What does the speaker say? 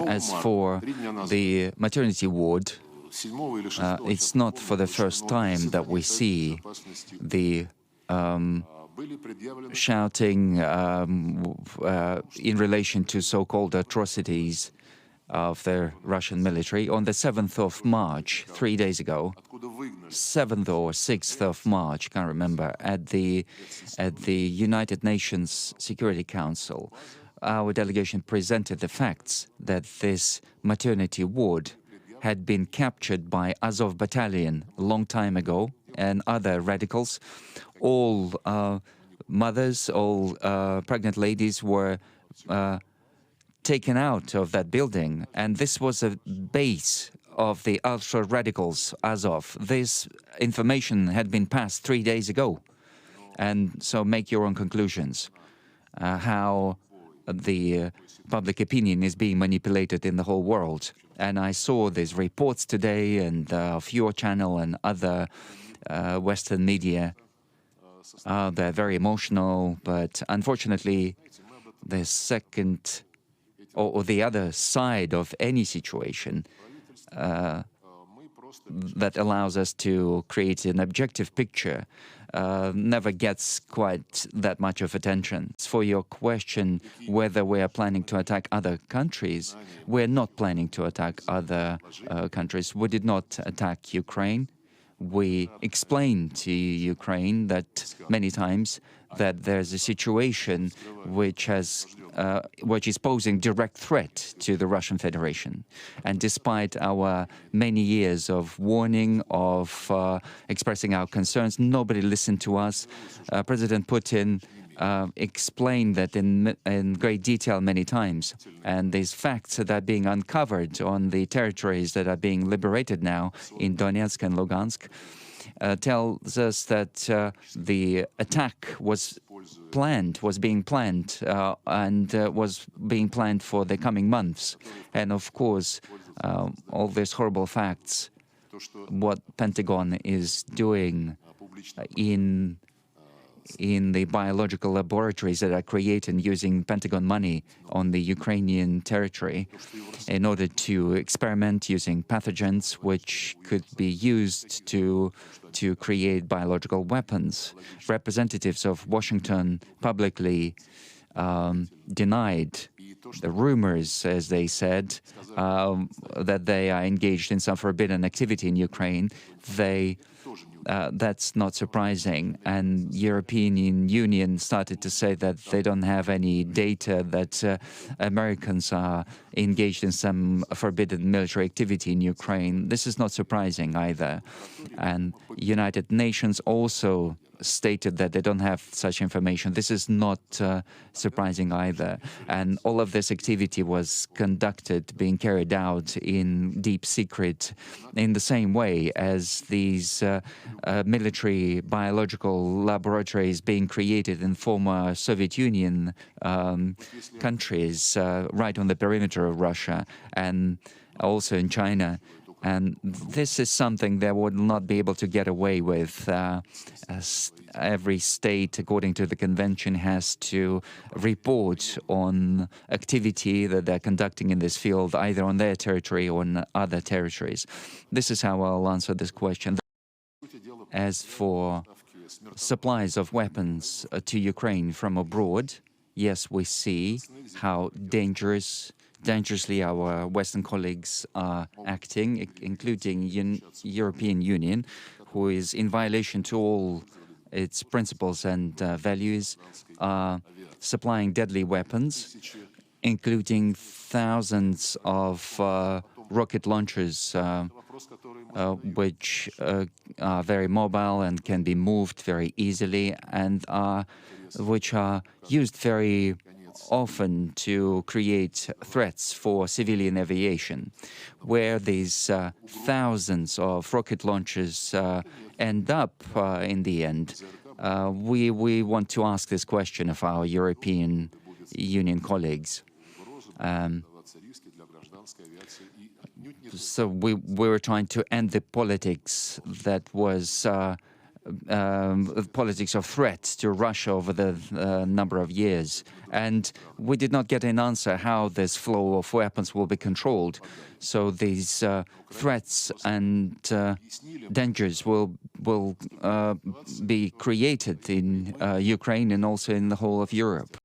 As for the maternity ward, it's not for the first time that we see the shouting in relation to so-called atrocities of the Russian military. On the 7th of March, 3 days ago, 7th or 6th of March, can't remember, at the United Nations Security Council, our delegation presented the facts that this maternity ward had been captured by Azov battalion a long time ago and other radicals. All mothers, all pregnant ladies were taken out of that building, and this was a base of the ultra-radicals Azov. This information had been passed 3 days ago, and so make your own conclusions how the public opinion is being manipulated in the whole world. And I saw these reports today, and your channel and other Western media. They're very emotional, but unfortunately, the second or the other side of any situation that allows us to create an objective picture never gets quite that much of attention. For your question whether we are planning to attack other countries, we're not planning to attack other countries. We did not attack Ukraine. We explained to Ukraine that many times that there's a situation which is posing direct threat to the Russian Federation. And despite our many years of warning, of expressing our concerns, nobody listened to us. President Putin explained that in great detail many times. And these facts that are being uncovered on the territories that are being liberated now in Donetsk and Lugansk tells us that the attack was being planned for the coming months. And of course, all these horrible facts, what Pentagon is doing in the biological laboratories that are created using Pentagon money on the Ukrainian territory in order to experiment using pathogens which could be used to create biological weapons. Representatives of Washington publicly denied the rumors, as they said, that they are engaged in some forbidden activity in Ukraine. That's not surprising. And European Union started to say that they don't have any data that Americans are engaged in some forbidden military activity in Ukraine. This is not surprising either. And United Nations also stated that they don't have such information. This is not surprising either. And all of this activity was being carried out in deep secret in the same way as these military biological laboratories being created in former Soviet Union countries right on the perimeter of Russia and also in China. And this is something they would not be able to get away with. As every state, according to the convention, has to report on activity that they're conducting in this field, either on their territory or on other territories. This is how I'll answer this question. As for supplies of weapons to Ukraine from abroad, yes, we see how dangerously our Western colleagues are acting, including European Union, who is in violation to all its principles and values, supplying deadly weapons, including thousands of rocket launchers, which are very mobile and can be moved very easily, and which are used very often to create threats for civilian aviation. Where these thousands of rocket launchers end up in the end, we want to ask this question of our European Union colleagues. So we were trying to end the politics that was politics of threats to Russia over the number of years. And we did not get an answer how this flow of weapons will be controlled. So these threats and dangers will be created in Ukraine and also in the whole of Europe.